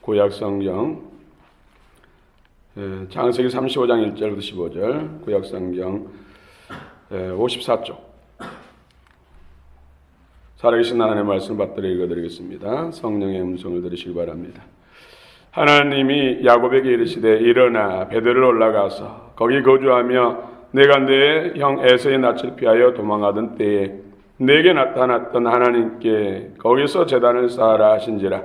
구약성경 창세기 35장 1절부터 15절, 구약성경 54쪽 살아계신 하나님의 말씀을 받들어 읽어드리겠습니다. 성령의 음성을 들으시기 바랍니다. 하나님이 야곱에게 이르시되 일어나 베들을 올라가서 거기 거주하며 내가 내 형 에서의 낯을 피하여 도망하던 때에 내게 나타났던 하나님께 거기서 제단을 쌓아라 하신지라.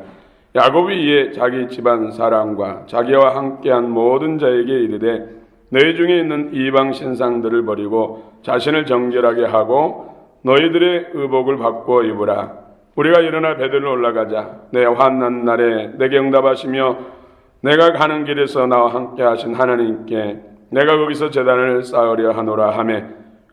야곱이 이에 자기 집안 사람과 자기와 함께한 모든 자에게 이르되 너희 중에 있는 이방 신상들을 버리고 자신을 정결하게 하고 너희들의 의복을 바꾸어 입으라. 우리가 일어나 베들로 올라가자. 내 환난 날에 내게 응답하시며 내가 가는 길에서 나와 함께 하신 하나님께 내가 거기서 제단을 쌓으려 하노라 하매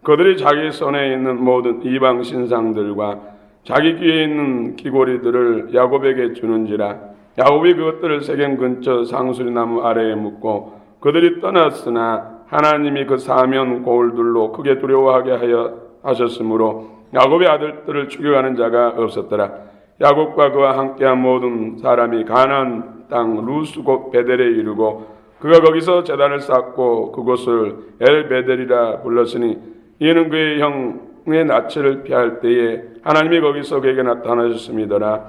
그들이 자기 손에 있는 모든 이방 신상들과 자기 귀에 있는 귀고리들을 야곱에게 주는지라. 야곱이 그것들을 세겜 근처 상수리나무 아래에 묻고 그들이 떠났으나 하나님이 그 사면 고울들로 크게 두려워하게 하여 하셨으므로 야곱의 아들들을 죽여가는 자가 없었더라. 야곱과 그와 함께한 모든 사람이 가나안 땅 루스 곧 베델에 이르고 그가 거기서 제단을 쌓고 그곳을 엘베델이라 불렀으니 이는 그의 형의 낯을 피할 때에 하나님이 거기서 그에게 나타나셨음이더라.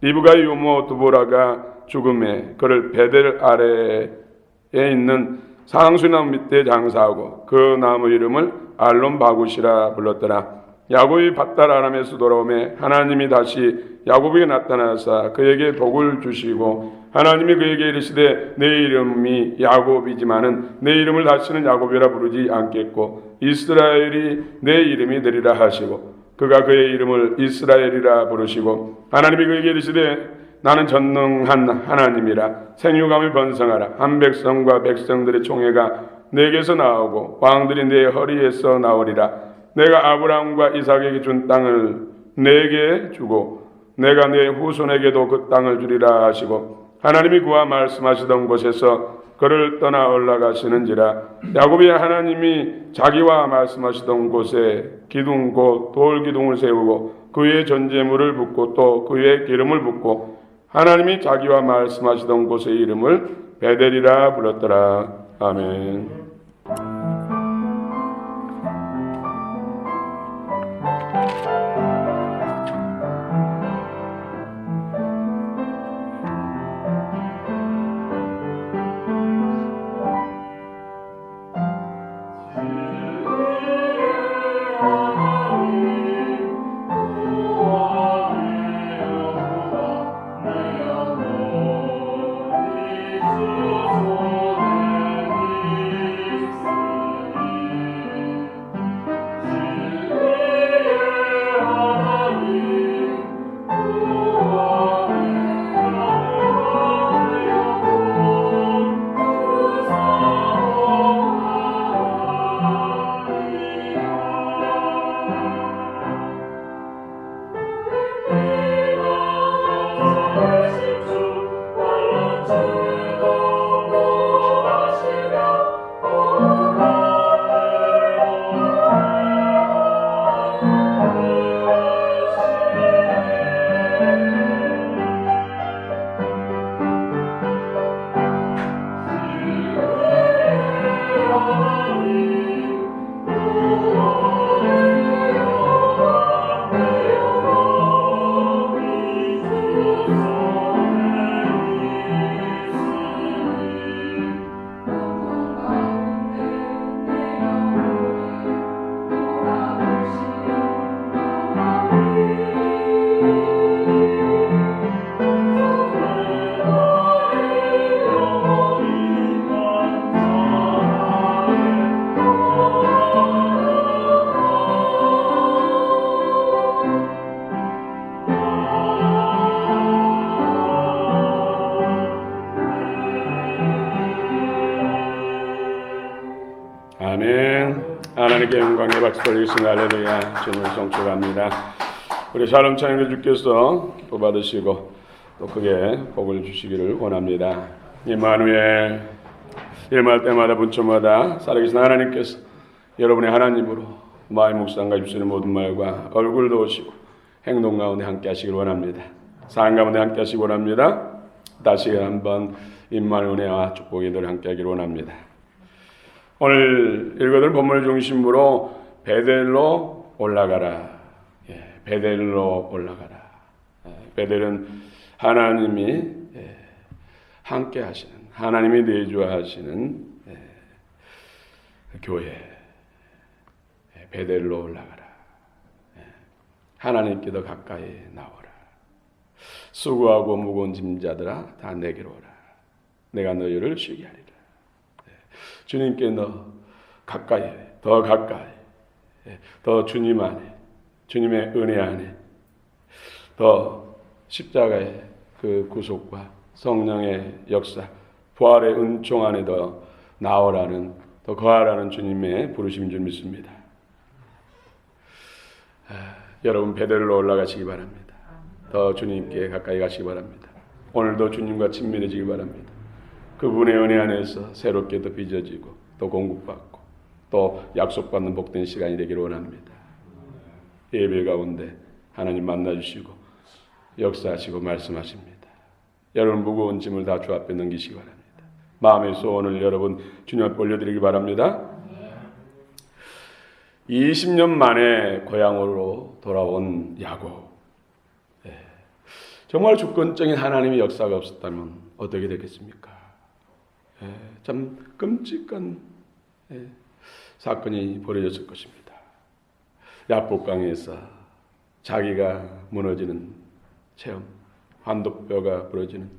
리브가의 유모 두보라가 죽음에 그를 베델 아래에 있는 상수나무 밑에 장사하고 그 나무 이름을 알론 바굿이라 불렀더라. 야곱이 밧달 아람에서 돌아오매 하나님이 다시 야곱에게 나타나사 그에게 복을 주시고 하나님이 그에게 이르시되 내 이름이 야곱이지만은 내 이름을 다시는 야곱이라 부르지 않겠고 이스라엘이 내 이름이 되리라 하시고 그가 그의 이름을 이스라엘이라 부르시고 하나님이 그에게 이르시되 나는 전능한 하나님이라. 생육감을 번성하라. 한 백성과 백성들의 총회가 내게서 나오고 왕들이 내 허리에서 나오리라. 내가 아브라함과 이삭에게 준 땅을 내게 주고 내가 내 후손에게도 그 땅을 주리라 하시고 하나님이 그와 말씀하시던 곳에서 그를 떠나 올라가시는지라. 야곱이 하나님이 자기와 말씀하시던 곳에 기둥 곧 돌기둥을 세우고 그 위에 전제물을 붓고 또 그 위에 기름을 붓고 하나님이 자기와 말씀하시던 곳의 이름을 베델이라 불렀더라. 아멘. 아멘. 하나님께 영광의 박수 올리겠습니다. 할렐루야. 주님을 송축합니다. 우리 샬롬 찬양대 주께서 기뻐 받으시고 또 크게 복을 주시기를 원합니다. 임마누엘, 일할 때마다 분초마다 살아계신 하나님께서 여러분의 하나님으로 마음 묵상과 입술의 모든 말과 얼굴도 오시고 행동 가운데 함께 하시길 원합니다. 삶 가운데 함께 하시기 원합니다. 다시 한번 임마의 은혜와 축복이 늘 함께하기를 원합니다. 오늘 읽어드릴 본문을 중심으로 베델로 올라가라. 베델로 올라가라. 베델은 하나님이 함께 하시는, 하나님이 내주하시는 교회. 베델로 올라가라. 하나님께 더 가까이 나오라. 수고하고 무거운 짐자들아 다 내게로 오라. 내가 너희를 쉬게 하리라. 주님께 너 가까이, 더 가까이, 더 주님 안에, 주님의 은혜 안에, 더 십자가의 그 구속과 성령의 역사, 부활의 은총 안에 더 나오라는, 더 거하라는 주님의 부르심인 줄 믿습니다. 여러분 베델로 올라가시기 바랍니다. 더 주님께 가까이 가시기 바랍니다. 오늘도 주님과 친밀해지기 바랍니다. 그분의 은혜 안에서 새롭게 더 빚어지고 또 공급받고 또 약속받는 복된 시간이 되기를 원합니다. 예배 가운데 하나님 만나주시고 역사하시고 말씀하십니다. 여러분 무거운 짐을 다 주 앞에 넘기시기 바랍니다. 마음의 소원을 여러분 주님 앞에 올려드리기 바랍니다. 20년 만에 고향으로 돌아온 야곱. 정말 주권적인 하나님의 역사가 없었다면 어떻게 되겠습니까? 참 끔찍한 사건이 벌어졌을 것입니다. 야복강에서 자기가 무너지는 체험, 한독뼈가 부러지는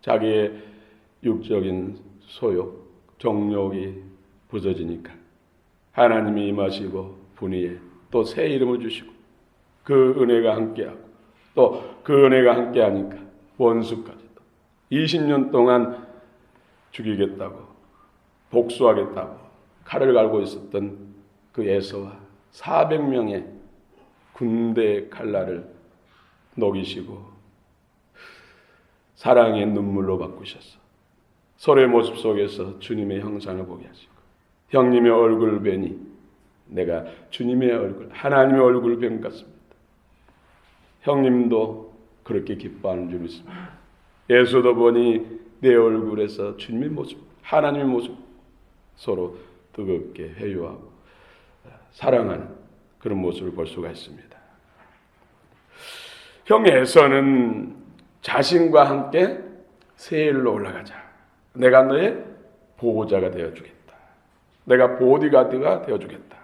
자기의 육적인 소욕, 정욕이 부서지니까 하나님이 임하시고 분이에 또 새 이름을 주시고 그 은혜가 함께하고 또 그 은혜가 함께하니까 원수까지도 20년 동안 죽이겠다고 복수하겠다고 칼을 갈고 있었던 그 에서와 400명의 군대의 칼날을 녹이시고 사랑의 눈물로 바꾸셔서 서로의 모습 속에서 주님의 형상을 보게 하시고 형님의 얼굴 뵈니 내가 주님의 얼굴, 하나님의 얼굴 뵌 것 같습니다. 형님도 그렇게 기뻐하는 줄 믿습니다. 예수도 보니 내 얼굴에서 주님의 모습, 하나님의 모습 서로 뜨겁게 회유하고 사랑하는 그런 모습을 볼 수가 있습니다. 형 에서는 자신과 함께 세일로 올라가자. 내가 너의 보호자가 되어주겠다. 내가 보디가드가 되어주겠다.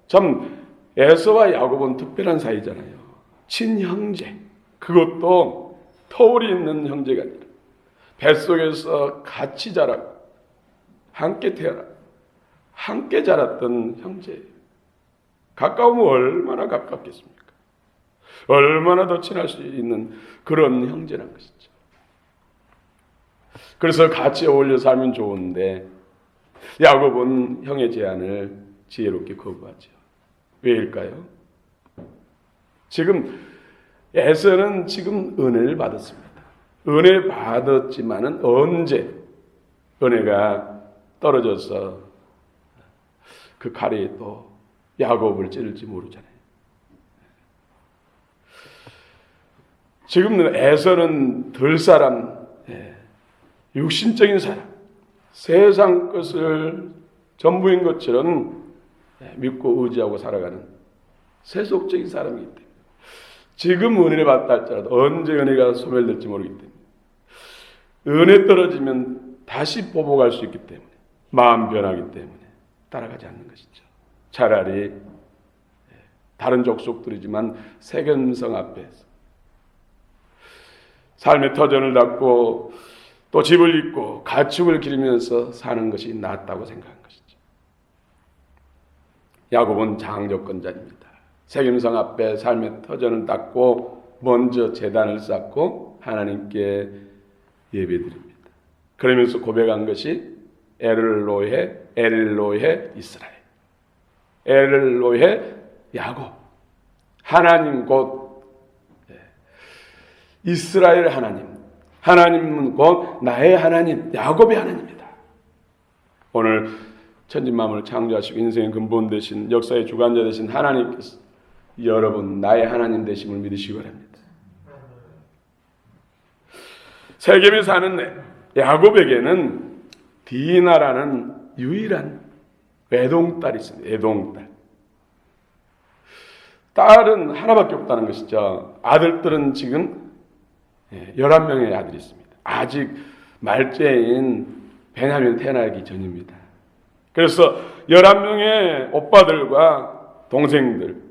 참 에서와 야곱은 특별한 사이잖아요. 친형제. 그것도 터울이 있는 형제가 아니라 뱃속에서 같이 자라고 함께 태어나고 함께 자랐던 형제예요. 가까우면 얼마나 가깝겠습니까? 얼마나 더 친할 수 있는 그런 형제란 것이죠. 그래서 같이 어울려 살면 좋은데 야곱은 형의 제안을 지혜롭게 거부하죠. 왜일까요? 지금 에서는 지금 은혜를 받았습니다. 은혜 받았지만은 언제 은혜가 떨어져서 그 칼이 또 야곱을 찌를지 모르잖아요. 지금 에서는 덜 사람, 육신적인 사람, 세상 것을 전부인 것처럼 믿고 의지하고 살아가는 세속적인 사람이기 때문에 지금 은혜를 받다 할지라도 언제 은혜가 소멸될지 모르기 때문에 은혜 떨어지면 다시 보복할 수 있기 때문에 마음 변하기 때문에 따라가지 않는 것이죠. 차라리 다른 족속들이지만 세겜성 앞에서 삶의 터전을 닫고 또 집을 잇고 가축을 기르면서 사는 것이 낫다고 생각한 것이죠. 야곱은 장조건자입니다. 세겜성 앞에 삶의 터전을 닫고 먼저 제단을 쌓고 하나님께 예배드립니다. 그러면서 고백한 것이 엘로헤 이스라엘, 엘로헤 야곱, 하나님 곧 이스라엘 하나님, 하나님은 곧 나의 하나님, 야곱의 하나님이다. 오늘 천지만물을 창조하시고 인생의 근본 되신 역사의 주관자 되신 하나님께서 여러분 나의 하나님 되심을 믿으시기 바랍니다. 세겜에 사는 야곱에게는 디나라는 유일한 외동딸이 있습니다. 외동딸. 딸은 하나밖에 없다는 것이죠. 아들들은 지금 11명의 아들이 있습니다. 아직 말째인 베냐민 태어나기 전입니다. 그래서 11명의 오빠들과 동생들,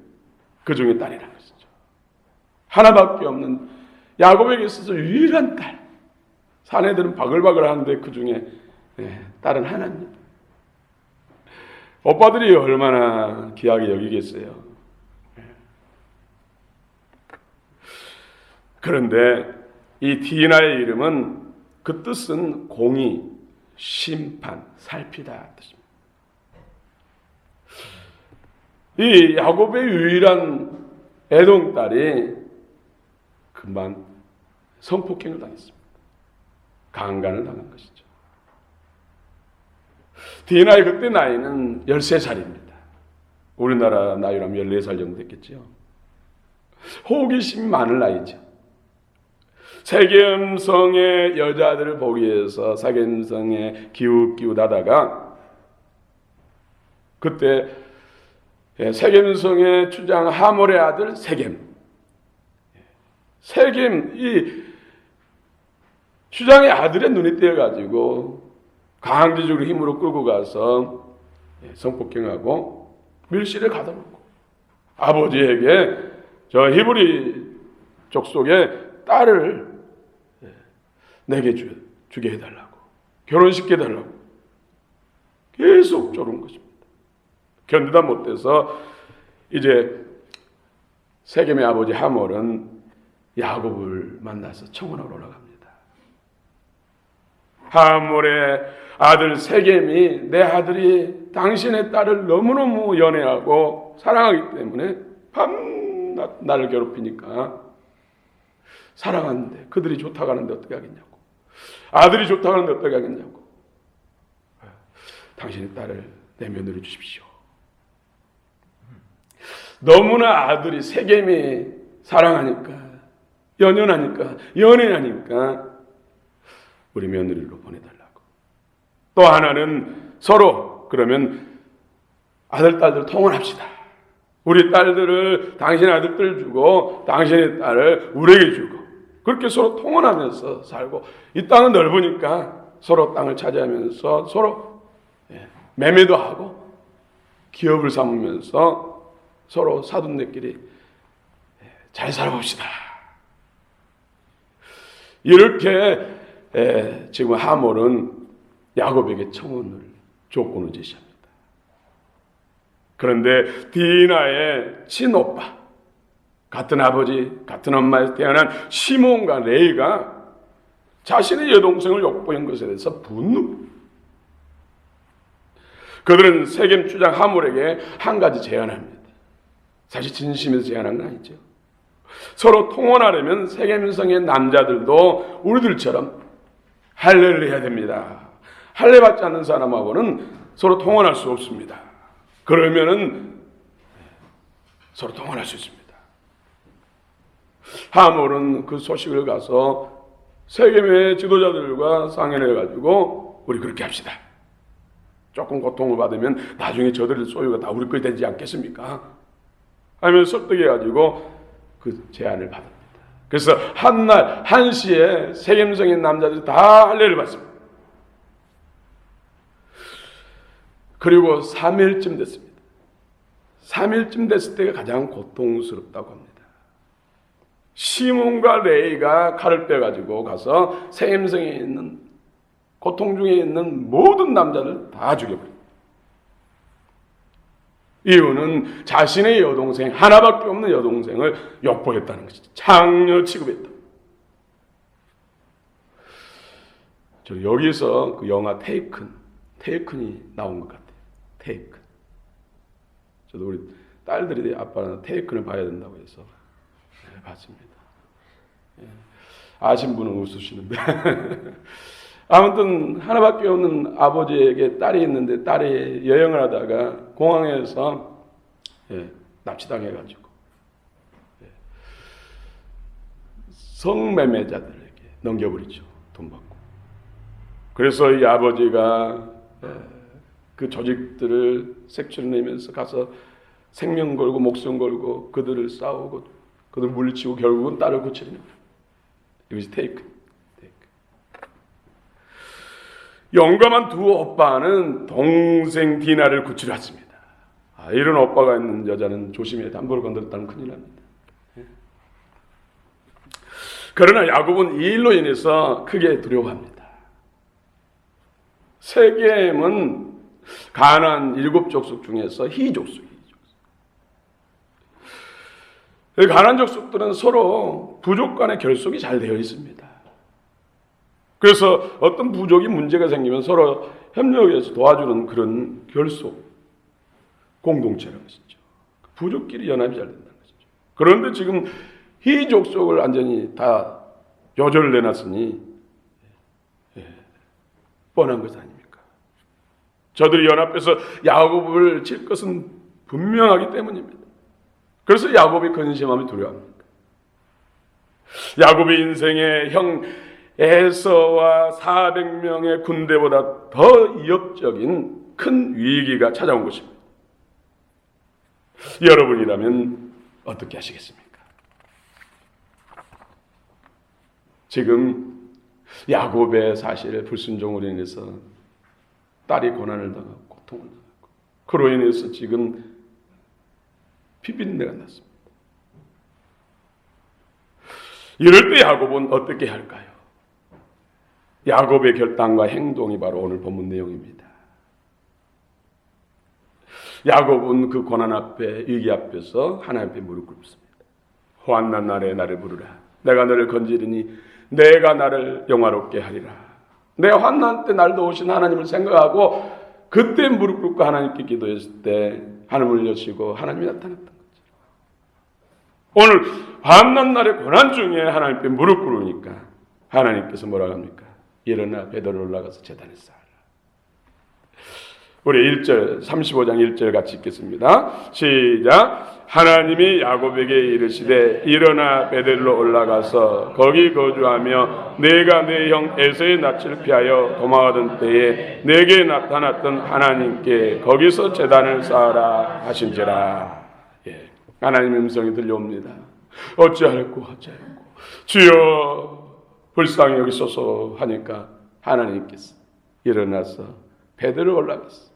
그 중에 딸이라는 것이죠. 하나밖에 없는 야곱에게 있어서 유일한 딸. 사내들은 바글바글 하는데 그 중에 딸은 하나입니다. 오빠들이 얼마나 귀하게 여기겠어요. 그런데 이 디나의 이름은 그 뜻은 공의, 심판, 살피다 뜻입니다. 이 야곱의 유일한 애동딸이 금방 성폭행을 당했습니다. 강간을 당한 것이죠. 디나의 그때 나이는 13살입니다. 우리나라 나이라면 14살 정도 됐겠죠. 호기심이 많은 나이죠. 세겜성의 여자들을 보기 위해서 세겜성에 기웃기웃하다가 그때 세겜성의 주장 하몰의 아들 세겜, 이 주장의 아들의 눈이 띄어가지고 강제적으로 힘으로 끌고 가서 성폭행하고 밀실에 가다 놓고 아버지에게 저 히브리 족속의 딸을 내게 주게 해달라고, 결혼시켜달라고 계속 조른 것입니다. 견디다 못해서 이제 세겜의 아버지 하몰은 야곱을 만나서 청혼하러 올라갑니다. 하몰의 아들 세겜이 내 아들이 당신의 딸을 너무너무 연애하고 사랑하기 때문에 밤낮 나를 괴롭히니까 사랑하는데 그들이 좋다고 하는데 어떻게 하겠냐고, 아들이 좋다고 하는데 어떻게 하겠냐고, 당신의 딸을 내 며느리 주십시오. 너무나 아들이 세겜이 사랑하니까, 연연하니까 우리 며느리로 보내달라고. 또 하나는 서로 그러면 아들, 딸들 통혼합시다. 우리 딸들을 당신의 아들들 주고 당신의 딸을 우리에게 주고 그렇게 서로 통혼하면서 살고, 이 땅은 넓으니까 서로 땅을 차지하면서 서로 매매도 하고 기업을 삼으면서 서로 사돈네끼리 잘 살아봅시다. 이렇게 지금 하몰은 야곱에게 청혼을 조건을 제시합니다. 그런데 디나의 친오빠, 같은 아버지, 같은 엄마에서 태어난 시몬과 레이가 자신의 여동생을 욕보인 것에 대해서 분노. 그들은 세겜 주장 하몰에게 한 가지 제안합니다. 사실 진심에서 제안한 건 아니죠. 서로 통혼하려면 세겜성의 남자들도 우리들처럼 할례를 해야 됩니다. 할례 받지 않는 사람하고는 서로 통혼할 수 없습니다. 그러면은 서로 통혼할 수 있습니다. 하몰은 그 소식을 가서 세겜의 지도자들과 상의해가지고 우리 그렇게 합시다. 조금 고통을 받으면 나중에 저들의 소유가 다 우리 것이 되지 않겠습니까? 하면 설득해가지고 그 제안을 받습니다. 그래서 한날 한시에 세겜성의 남자들이 다 할례를 받습니다. 그리고 3일쯤 됐습니다. 3일쯤 됐을 때가 가장 고통스럽다고 합니다. 시몬과 레이가 칼을 빼가지고 가서 세겜성에 있는, 고통 중에 있는 모든 남자들 다 죽여버립니다. 이유는 자신의 여동생, 하나밖에 없는 여동생을 욕보했다는 것이죠. 창녀 취급했다. 저 여기서 그 영화 테이큰이 나온 것 같아요. 테이큰. 저도 우리 딸들이 아빠는 테이큰을 봐야 된다고 해서 봤습니다. 아신 분은 웃으시는데 아무튼 하나밖에 없는 아버지에게 딸이 있는데 딸이 여행을 하다가 공항에서 납치당해가지고 성매매자들에게 넘겨버리죠. 돈 받고. 그래서 이 아버지가 그 조직들을 색출내면서 가서 생명 걸고 목숨 걸고 그들을 싸우고 그들 물리치고 결국은 딸을 고치려는 거예요. 이것이 테이크. 용감한 두 오빠는 동생 디나를 구출해 왔습니다. 이런 오빠가 있는 여자는 조심해야 돼. 함부로 건드렸다면 큰일 납니다. 그러나 야곱은 이 일로 인해서 크게 두려워합니다. 세겜은 가나안 7족속 중에서 희족속이에요. 가나안 족속들은 서로 부족 간의 결속이 잘 되어 있습니다. 그래서 어떤 부족이 문제가 생기면 서로 협력해서 도와주는 그런 결속, 공동체라고 하시죠. 부족끼리 연합이 잘 된다는 것이죠. 그런데 지금 희족속을 완전히 다 요절을 내놨으니 뻔한 것 아닙니까? 저들이 연합해서 야곱을 칠 것은 분명하기 때문입니다. 그래서 야곱이 근심하며 두려워합니다. 야곱의 인생에 형 에서와 400명의 군대보다 더 위협적인 큰 위기가 찾아온 것입니다. 여러분이라면 어떻게 하시겠습니까? 지금 야곱의 사실 불순종으로 인해서 딸이 고난을 당하고 고통을 당하고 그로 인해서 지금 비린내가 났습니다. 이럴 때 야곱은 어떻게 할까요? 야곱의 결단과 행동이 바로 오늘 본문 내용입니다. 야곱은 그 고난 앞에, 위기 앞에서 하나님 앞에 무릎 꿇습니다. 환난 날에 나를 부르라. 내가 너를 건지리니 내가 나를 영화롭게 하리라. 내 환난 때 날 도우신 하나님을 생각하고 그때 무릎 꿇고 하나님께 기도했을 때 하늘을 여시고 하나님이 나타났던 거죠. 오늘 환난 날의 고난 중에 하나님께 무릎 꿇으니까 하나님께서 뭐라고 합니까? 일어나 베드로 올라가서 제단에 쌓아라. 우리 1절 35장 1절 같이 읽겠습니다. 시작. 하나님이 야곱에게 이르시되 일어나 베델로 올라가서 거기 거주하며 내가 내 형 에서의 낯을 피하여 도망하던 때에 내게 나타났던 하나님께 거기서 제단을 쌓아라 하신지라. 하나님의 음성이 들려옵니다. 어찌할꼬 주여 불쌍히 여기소서 하니까 하나님께서 일어나서 베드로 올라갔어.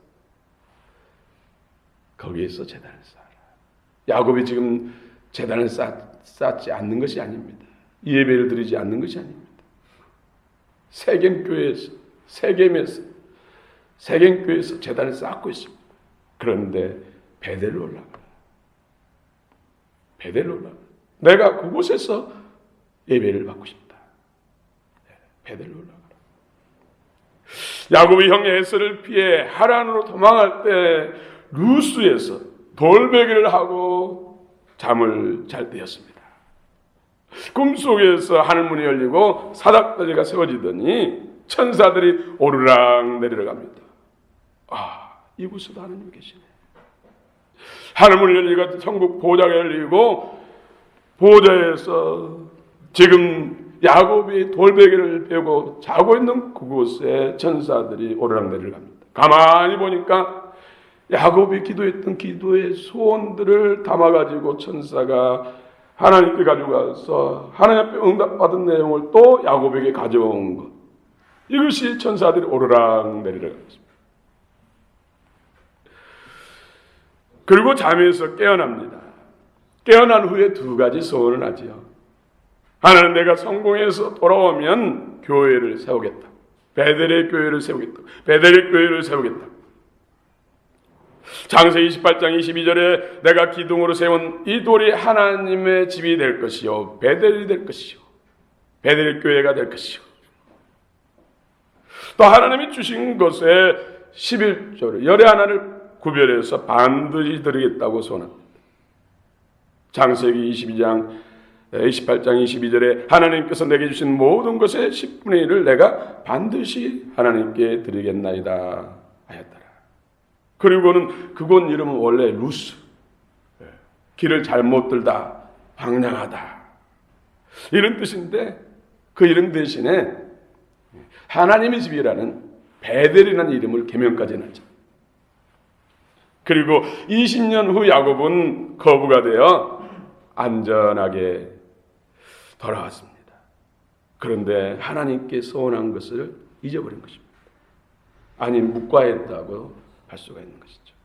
거기에서 제단을 쌓아라. 야곱이 지금 제단을 쌓지 않는 것이 아닙니다. 예배를 드리지 않는 것이 아닙니다. 세겜교회에서 세겜교회에서 제단을 쌓고 있습니다. 그런데 베델로 올라가. 베델로 올라가. 내가 그곳에서 예배를 받고 싶다. 베델로 올라가라. 야곱이 형 에서를 피해 하란으로 도망할 때 루스에서 돌베개를 하고 잠을 잘 때였습니다. 꿈속에서 하늘문이 열리고 사닥다리가 세워지더니 천사들이 오르락 내리러 갑니다. 이곳에도 하나님이 계시네. 하늘문이 열리고 천국 보좌가 열리고 보좌에서 지금 야곱이 돌베개를 베고 자고 있는 그곳에 천사들이 오르락내리락 합니다. 가만히 보니까 야곱이 기도했던 기도의 소원들을 담아가지고 천사가 하나님께 가져가서 하나님 앞에 응답받은 내용을 또 야곱에게 가져온 것. 이것이 천사들이 오르락내리락 합니다. 그리고 잠에서 깨어납니다. 깨어난 후에 두 가지 소원을 하지요. 하나는 내가 성공해서 돌아오면 교회를 세우겠다. 베델의 교회를 세우겠다. 베델의 교회를 세우겠다. 창세기 28장 22절에 내가 기둥으로 세운 이 돌이 하나님의 집이 될 것이요. 베델이 될 것이요. 베델의 교회가 될 것이요. 또 하나님이 주신 것에 11조를 열의 하나를 구별해서 반드시 드리겠다고 선언합니다. 창세기 28장 22절에 하나님께서 내게 주신 모든 것의 10분의 1을 내가 반드시 하나님께 드리겠나이다 하였더라. 그리고는 그곳 이름은 원래 루스, 길을 잘못 들다, 황량하다 이런 뜻인데 그 이름 대신에 하나님의 집이라는 베델이라는 이름을 계명까지 해놨죠. 그리고 20년 후 야곱은 거부가 되어 안전하게 돌아왔습니다. 그런데 하나님께 소원한 것을 잊어버린 것입니다. 아니, 묵과했다고 할 수가 있는 것이죠.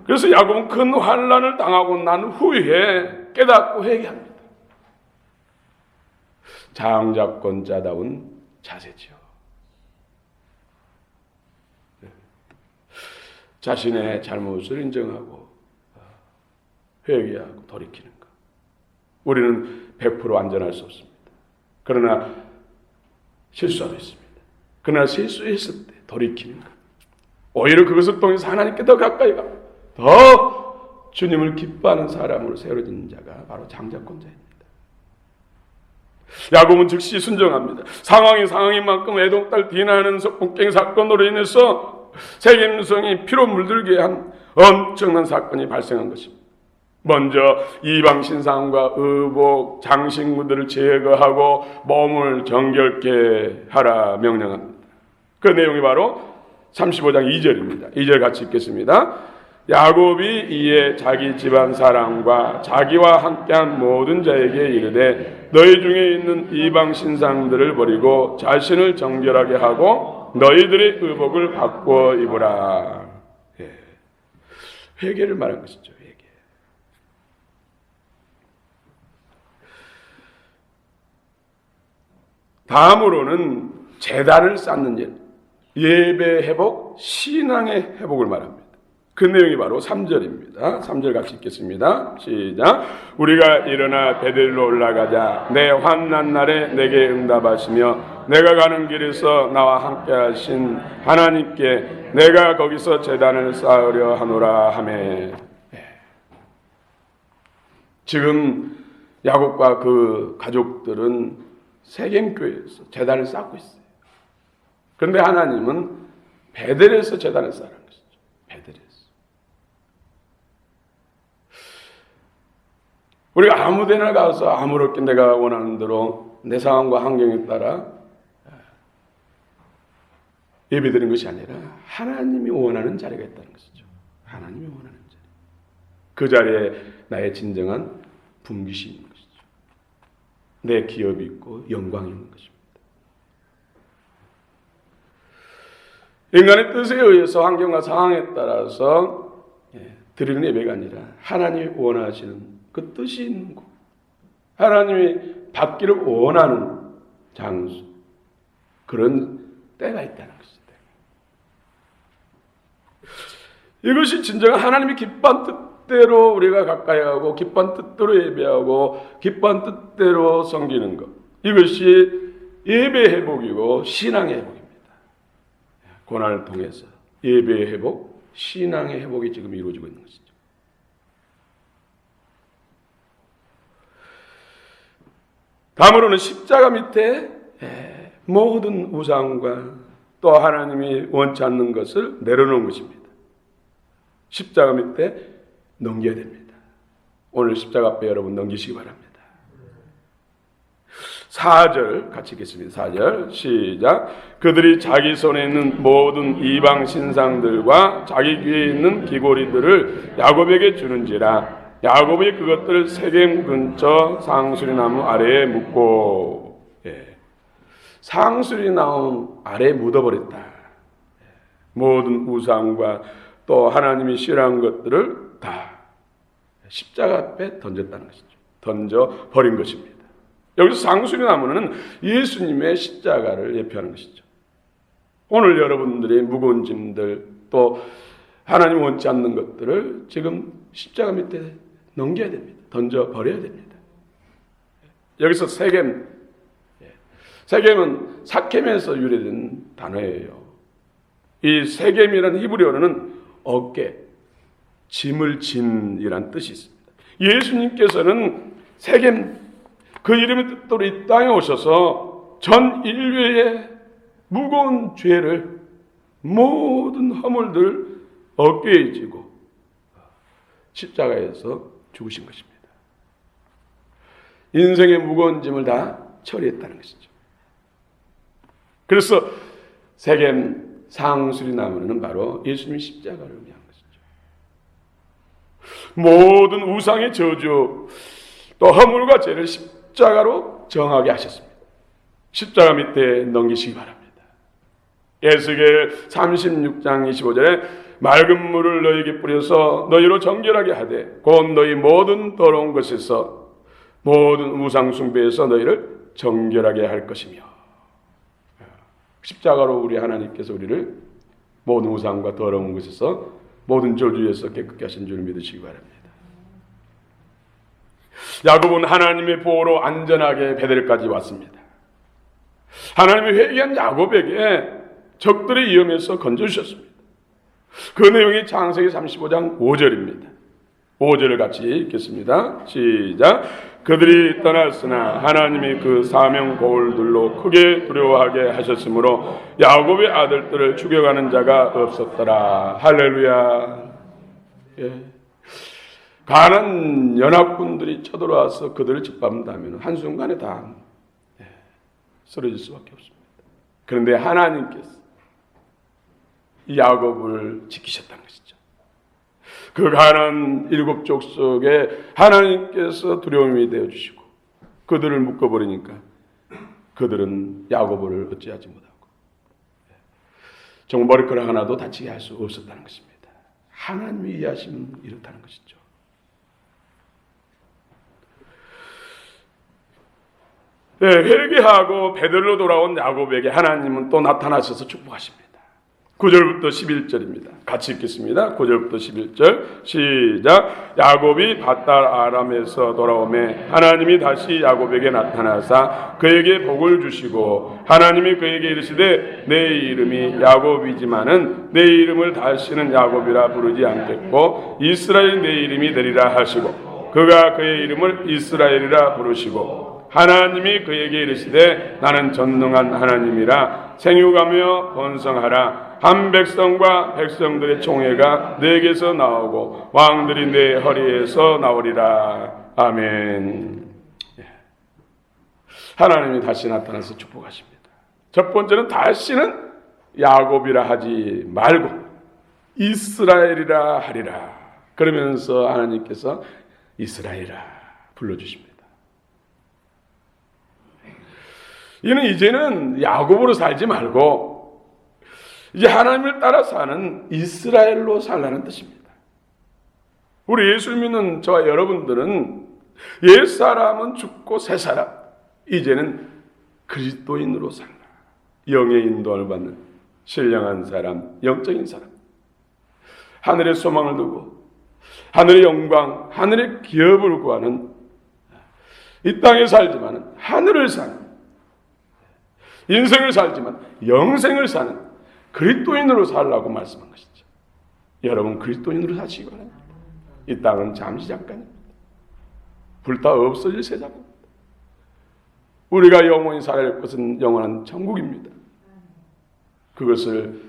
그래서 야곱은 큰 환난을 당하고 난 후에 깨닫고 회개합니다. 장자권자다운 자세죠. 자신의 잘못을 인정하고 회개하고 돌이키는 것. 우리는 100% 안전할 수 없습니다. 그러나 실수도 있습니다. 그러나 실수했을 때 돌이키는 것. 오히려 그것을 통해서 하나님께 더 가까이 가고 더 주님을 기뻐하는 사람으로 세워진 자가 바로 장자권자입니다. 야곱은 즉시 순종합니다. 상황인 만큼 애동딸 디나하는 폭행 사건으로 인해서 세겜성이 피로 물들게 한 엄청난 사건이 발생한 것입니다. 먼저 이방 신상과 의복, 장식물들을 제거하고 몸을 정결케 하라 명령합니다. 그 내용이 바로 35장 2절입니다. 2절 같이 읽겠습니다. 야곱이 이에 자기 집안 사람과 자기와 함께한 모든 자에게 이르되 너희 중에 있는 이방 신상들을 버리고 자신을 정결하게 하고 너희들의 의복을 바꿔 입으라. 회개를 말한 것이죠. 회개. 다음으로는 제단을 쌓는 일, 예배 회복, 신앙의 회복을 말합니다. 그 내용이 바로 3절입니다. 3절 같이 읽겠습니다. 시작. 우리가 일어나 베델로 올라가자. 내 환난 날에 내게 응답하시며 내가 가는 길에서 나와 함께 하신 하나님께 내가 거기서 제단을 쌓으려 하노라 하매. 지금 야곱과 그 가족들은 세겜교회에서 제단을 쌓고 있어요. 그런데 하나님은 베델에서 제단을 쌓는 것이죠. 베델에서. 우리가 아무 데나 가서 아무렇게 내가 원하는 대로 내 상황과 환경에 따라 예배드리는 것이 아니라 하나님이 원하는 자리가 있다는 것이죠. 하나님이 원하는 자리. 그 자리에 나의 진정한 분깃이 있는 것이죠. 내 기업이 있고 영광이 있는 것입니다. 인간의 뜻에 의해서 환경과 상황에 따라서 드리는 예배가 아니라 하나님이 원하시는 그 뜻이 있는 곳, 하나님이 받기를 원하는 장소, 그런 때가 있다는 것입니다. 이것이 진정한 하나님이 기뻐한 뜻대로 우리가 가까이 하고 기뻐한 뜻대로 예배하고 기뻐한 뜻대로 섬기는 것, 이것이 예배 회복이고 신앙의 회복입니다. 고난을 통해서 예배의 회복, 신앙의 회복이 지금 이루어지고 있는 것이죠. 다음으로는 십자가 밑에 모든 우상과 또 하나님이 원치 않는 것을 내려놓은 것입니다. 십자가 밑에 넘겨야 됩니다. 오늘 십자가 앞에 여러분 넘기시기 바랍니다. 4절 같이 읽겠습니다. 4절 시작. 그들이 자기 손에 있는 모든 이방 신상들과 자기 귀에 있는 귀고리들을 야곱에게 주는지라. 야곱이 그것들을 세겜 근처 상수리나무 아래에 묻고, 상수리나무 아래에 묻어버렸다. 모든 우상과 또 하나님이 싫어한 것들을 다 십자가 앞에 던졌다는 것이죠. 던져 버린 것입니다. 여기서 상수리나무는 예수님의 십자가를 예표하는 것이죠. 오늘 여러분들의 무거운 짐들 또 하나님 원치 않는 것들을 지금 십자가 밑에 넘겨야 됩니다. 던져 버려야 됩니다. 여기서 세겜은 사켐에서 유래된 단어예요. 이 세겜이라는 히브리어로는 어깨, 짐을 진이란 뜻이 있습니다. 예수님께서는 세겜 그 이름의 뜻대로 이 땅에 오셔서 전 인류의 무거운 죄를 모든 허물들 어깨에 지고 십자가에서 죽으신 것입니다. 인생의 무거운 짐을 다 처리했다는 것이죠. 그래서 세겜 상수리 나무는 바로 예수님의 십자가를 의미한 것이죠. 모든 우상의 저주 또 허물과 죄를 십자가로 정하게 하셨습니다. 십자가 밑에 넘기시기 바랍니다. 에스겔 36장 25절에 맑은 물을 너희에게 뿌려서 너희로 정결하게 하되 곧 너희 모든 더러운 것에서 모든 우상 숭배에서 너희를 정결하게 할 것이며, 십자가로 우리 하나님께서 우리를 모든 우상과 더러운 것에서 모든 저주에서 깨끗게 하신 줄 믿으시기 바랍니다. 야곱은 하나님의 보호로 안전하게 베델까지 왔습니다. 하나님이 회개한 야곱에게 적들의 위험에서 건져주셨습니다. 그 내용이 창세기 35장 5절입니다. 5절을 같이 읽겠습니다. 시작. 그들이 떠났으나 하나님이 그 사명 고울들로 크게 두려워하게 하셨으므로 야곱의 아들들을 죽여가는 자가 없었더라. 할렐루야. 예. 가난 연합군들이 쳐들어와서 그들을 짓밟는다면 한순간에 다 쓰러질 수밖에 없습니다. 그런데 하나님께서 야곱을 지키셨다는 것이죠. 그 가난 일곱 족속에 하나님께서 두려움이 되어주시고 그들을 묶어버리니까 그들은 야곱을 어찌하지 못하고 정말 머리카락 하나도 다치게 할 수 없었다는 것입니다. 하나님이 이해하시면 이렇다는 것이죠. 네, 회개하고 베들로 돌아온 야곱에게 하나님은 또 나타나셔서 축복하십니다. 9절부터 11절입니다. 같이 읽겠습니다. 9절부터 11절 시작. 야곱이 밧달 아람에서 돌아오매 하나님이 다시 야곱에게 나타나사 그에게 복을 주시고 하나님이 그에게 이르시되 내 이름이 야곱이지만은 내 이름을 다시는 야곱이라 부르지 않겠고 이스라엘이 내 이름이 되리라 하시고 그가 그의 이름을 이스라엘이라 부르시고 하나님이 그에게 이르시되 나는 전능한 하나님이라 생육하며 번성하라. 한 백성과 백성들의 총회가 내게서 나오고 왕들이 내 허리에서 나오리라. 아멘. 하나님이 다시 나타나서 축복하십니다. 첫 번째는 다시는 야곱이라 하지 말고 이스라엘이라 하리라. 그러면서 하나님께서 이스라엘이라 불러주십니다. 이제는 야곱으로 살지 말고 이제 하나님을 따라 사는 이스라엘로 살라는 뜻입니다. 우리 예수 믿는 저와 여러분들은 옛 사람은 죽고 새 사람, 이제는 그리스도인으로 살라. 영의 인도를 받는 신령한 사람, 영적인 사람, 하늘의 소망을 두고 하늘의 영광, 하늘의 기업을 구하는 이 땅에 살지만 하늘을 사는, 인생을 살지만 영생을 사는 그리스도인으로 살라고 말씀한 것이죠. 여러분 그리스도인으로 사시기 바랍니다. 이 땅은 잠시 잠깐입니다. 불타 없어질 세상입니다. 우리가 영원히 살아야 할 것은 영원한 천국입니다. 그곳을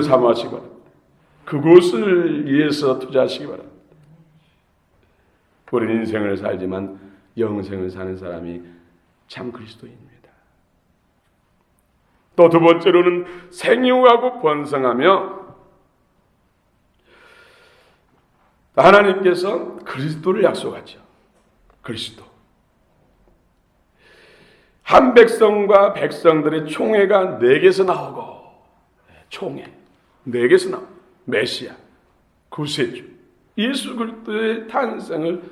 사모하시기 바랍니다. 그곳을 위해서 투자하시기 바랍니다. 우리는 인생을 살지만 영생을 사는 사람이 참 그리스도인입니다. 또 두 번째로는 생육하고 번성하며 하나님께서 그리스도를 약속하죠. 그리스도. 한 백성과 백성들의 총회가 내게서 나오고, 총회 내게서 나오고, 메시아 구세주 예수 그리스도의 탄생을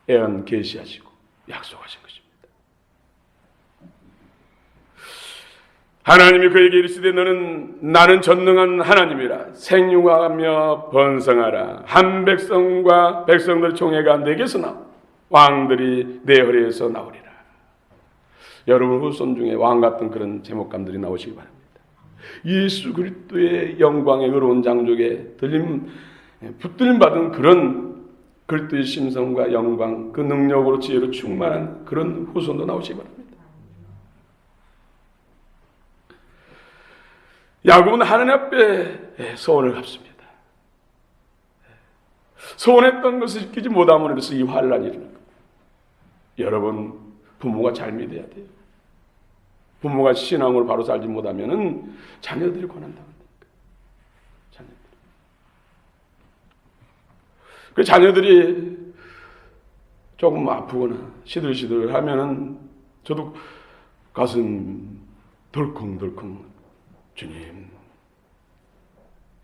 예언 계시하시고 약속하신 것입니다. 하나님이 그에게 이르시되 나는 전능한 하나님이라 생육하며 번성하라. 한 백성과 백성들 총회가 내게서 나오 왕들이 내 허리에서 나오리라. 여러분 후손 중에 왕 같은 그런 제목감들이 나오시기 바랍니다. 예수 그리스도의 영광의 의로운 장족에 붙들림 받은 그런 그리스도의 심성과 영광, 그 능력으로 지혜로 충만한 그런 후손도 나오시기 바랍니다. 야곱은 하나님 앞에 소원을 갚습니다. 소원했던 것을 지키지 못함으로 인해서 이 환란이 일어납니다. 여러분 부모가 잘 믿어야 돼요. 부모가 신앙으로 바로 살지 못하면은 자녀들이 고난당한다니까. 자녀들. 그 자녀들이 조금 아프거나 시들시들 하면은 저도 가슴 덜컹덜컹, 주님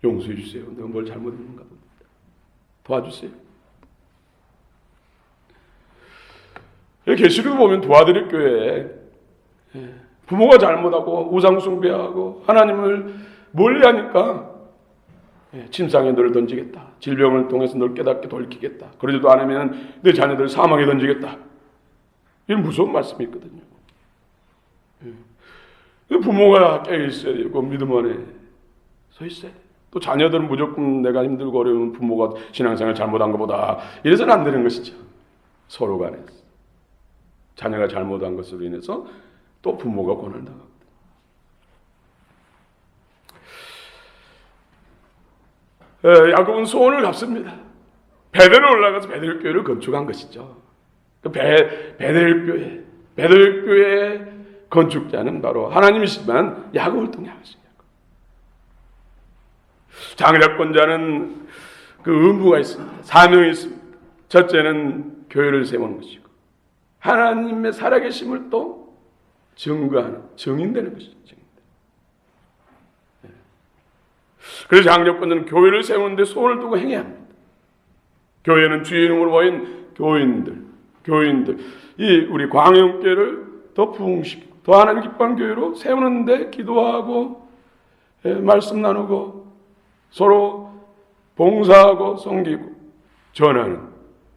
용서해 주세요. 내가 뭘 잘못했는가 봅니다. 도와주세요. 계시록에 보면 도와드릴 교회에 부모가 잘못하고 우상 숭배하고 하나님을 멀리하니까 침상에 너를 던지겠다. 질병을 통해서 널 깨닫게 돌리겠다. 그러지도 않으면 내 자녀들 사망에 던지겠다. 이런 무서운 말씀이 있거든요. 부모가 깨어있어야 되고 믿음 안에 서 있어야 돼. 또 자녀들은 무조건 내가 힘들고 어려우면 부모가 신앙생활 잘못한 것보다 이래서는 안 되는 것이죠. 서로 간에 자녀가 잘못한 것으로 인해서 또 부모가 고난당합니다. 야곱은 소원을 갚습니다. 베델에 올라가서 베델교회를 건축한 것이죠. 그 베델교회 건축자는 바로 하나님이시지만 야곱을 통해 하십니다. 장자권자는 그 의무가 있습니다. 사명이 있습니다. 첫째는 교회를 세우는 것이고 하나님의 살아계심을 또 증거하는 증인되는 것이죠. 그래서 장자권자는 교회를 세우는데 소원을 두고 행해야 합니다. 교회는 주의 이름으로 모인 교인들 이 우리 광영교회를 더 부흥시키고 더 하나님 기뻐하는 교회로 세우는데 기도하고 말씀 나누고 서로 봉사하고 섬기고 전하는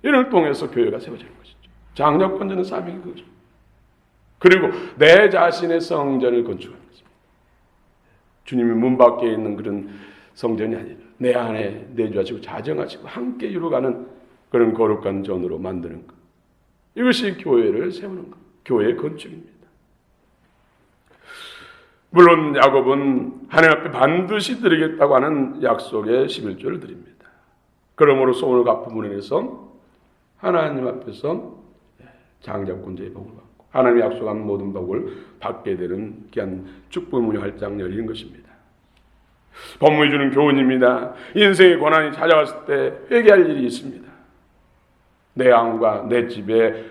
이를 통해서 교회가 세워지는 것이죠. 장자권자는 사명이 그거죠. 그리고 내 자신의 성전을 건축하는 것입니다. 주님이 문 밖에 있는 그런 성전이 아니라 내 안에 내주하시고 자정하시고 함께 이루어가는 그런 거룩한 전으로 만드는 것. 이것이 교회를 세우는 것. 교회의 건축입니다. 물론 야곱은 하나님 앞에 반드시 드리겠다고 하는 약속의 11조를 드립니다. 그러므로 소원을 갚음으로 인해서 하나님 앞에서 장자권자의 복을 받고 하나님이 약속한 모든 복을 받게 되는 귀한 축복의 문이 활짝 열리는 것입니다. 법문이 주는 교훈입니다. 인생의 고난이 찾아왔을 때 회개할 일이 있습니다. 내 안과 내 집에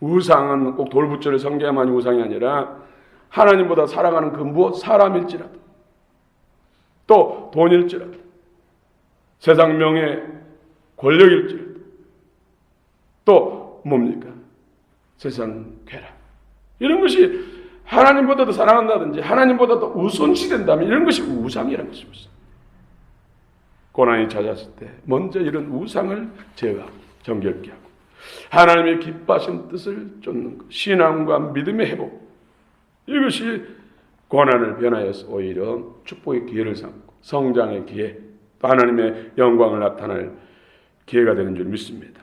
우상은 꼭 돌부처를 섬겨야만이 우상이 아니라 하나님보다 사랑하는 그 무엇 사람일지라도 또 돈일지라도 세상 명예 권력일지라도 또 뭡니까? 세상 쾌락 이런 것이 하나님보다도 사랑한다든지 하나님보다도 우선시 된다면 이런 것이 우상이라는 것입니다. 고난이 찾아왔을 때 먼저 이런 우상을 제어하고 정결케 하고 하나님의 기뻐하신 뜻을 쫓는 것, 신앙과 믿음의 회복 이것이 고난을 변화해서 오히려 축복의 기회를 삼고 성장의 기회 또 하나님의 영광을 나타낼 기회가 되는 줄 믿습니다.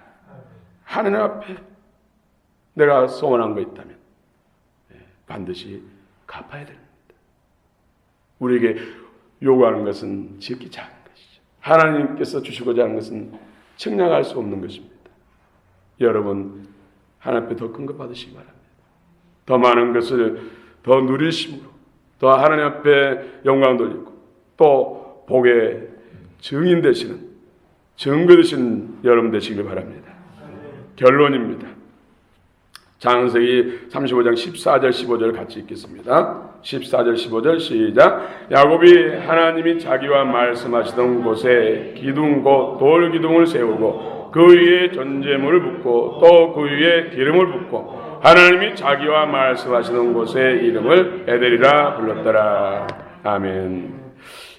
하나님 앞에 내가 소원한 거 있다면 반드시 갚아야 됩니다. 우리에게 요구하는 것은 지극히 작은 것이죠. 하나님께서 주시고자 하는 것은 측량할 수 없는 것입니다. 여러분 하나님 앞에 더 큰 것 받으시기 바랍니다. 더 많은 것을 더 누리심으로 더 하나님 앞에 영광 돌리고 또 복의 증인 되시는 증거 되시는 여러분 되시길 바랍니다. 결론입니다. 창세기 35장 14절 15절 같이 읽겠습니다. 14절 15절 시작. 야곱이 하나님이 자기와 말씀하시던 곳에 기둥 곧 돌기둥을 세우고 그 위에 전제물을 붓고 또 그 위에 기름을 붓고 하나님이 자기와 말씀하시던 곳의 이름을 에델이라 불렀더라. 아멘.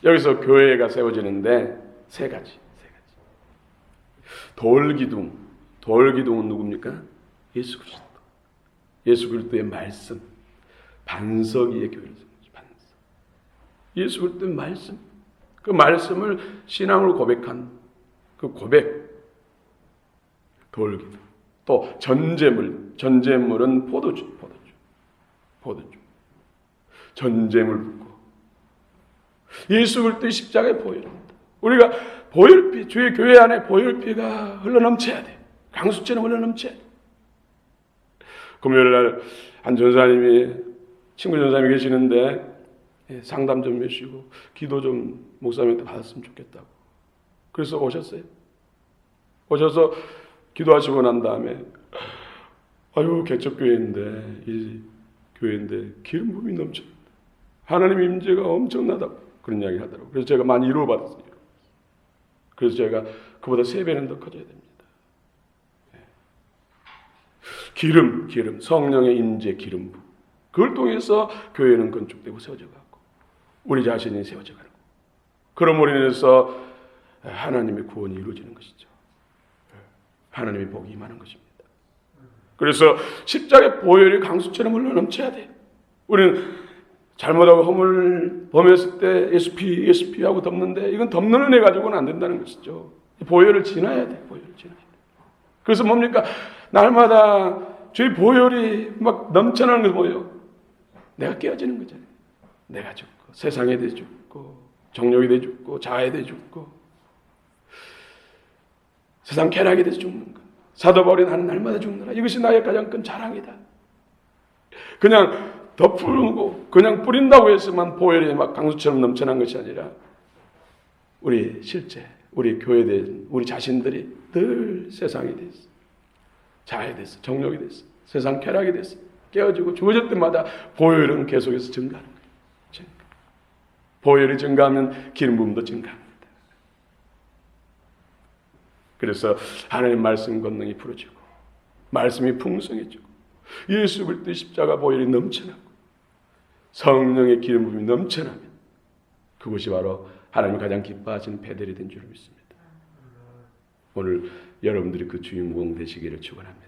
여기서 교회가 세워지는데 세 가지. 돌기둥은 누굽니까? 예수 그리스도. 예수 그리스도의 말씀. 반석 위에 교회를 세우죠. 반석. 예수 그리스도의 말씀. 그 말씀을 신앙으로 고백한 그 고백. 돌기둥. 또 전제물은 포도주. 전제물 붓고 예수 그리스도의 십자가의 보혈입니다. 우리가 보혈피, 주의 교회 안에 보혈피가 흘러넘쳐야 돼. 강수처럼 흘러넘쳐야 돼. 금요일날 한 전사님이 친구 전사님이 계시는데 상담 좀 해주시고 기도 좀 목사님한테 받았으면 좋겠다고. 그래서 오셨어요. 오셔서 기도하시고 난 다음에 아유 개척교회인데 이 교회인데 기름 부음이 넘쳐 하나님 임재가 엄청나다 그런 이야기 하더라고요. 그래서 제가 많이 위로받았어요. 그래서 제가 그보다 3배는 더 커져야 됩니다. 기름 성령의 임재 기름 부음 그걸 통해서 교회는 건축되고 세워져 가고 우리 자신이 세워져 가는 거. 그럼으로 인해서 하나님의 구원이 이루어지는 것이죠. 하나님의 복이 임하는 것입니다. 그래서 십자가의 보혈이 강수처럼 흘러넘쳐야 돼요. 우리는 잘못하고 허물 범했을 때 예수피 하고 덮는데 이건 덮는 은혜 가지고는 안 된다는 것이죠. 보혈을 지나야 돼요. 보혈을 지나야 돼요. 그래서 뭡니까? 날마다 주의 보혈이 막 넘쳐나는 게 뭐예요? 내가 깨어지는 거잖아요. 내가 죽고 세상에 대해 죽고 정욕에 대해 죽고 자아에 대해 죽고 세상 쾌락에 대해서 죽는 것. 사도 바울이 나는 날마다 죽느라 이것이 나의 가장 큰 자랑이다. 그냥 덮으고 그냥 뿌린다고 해서만 보혈이 막 강수처럼 넘쳐난 것이 아니라 우리 실제 우리 교회에 우리 자신들이 늘 세상에 대해서 자아에 대해서 정욕에 대해서 세상 쾌락에 대해서 깨어지고 주어질 때마다 보혈은 계속해서 증가하는 거예요. 증가. 보혈이 증가하면 기름 부음도 증가합니다. 그래서 하나님 말씀 권능이 풀어지고 말씀이 풍성해지고 예수 그리스도의 십자가 보혈이 넘쳐나고 성령의 기름 부음이 넘쳐나면 그것이 바로 하나님이 가장 기뻐하시는 베델이 된 줄 믿습니다. 오늘 여러분들이 그 주인공 되시기를 축원합니다.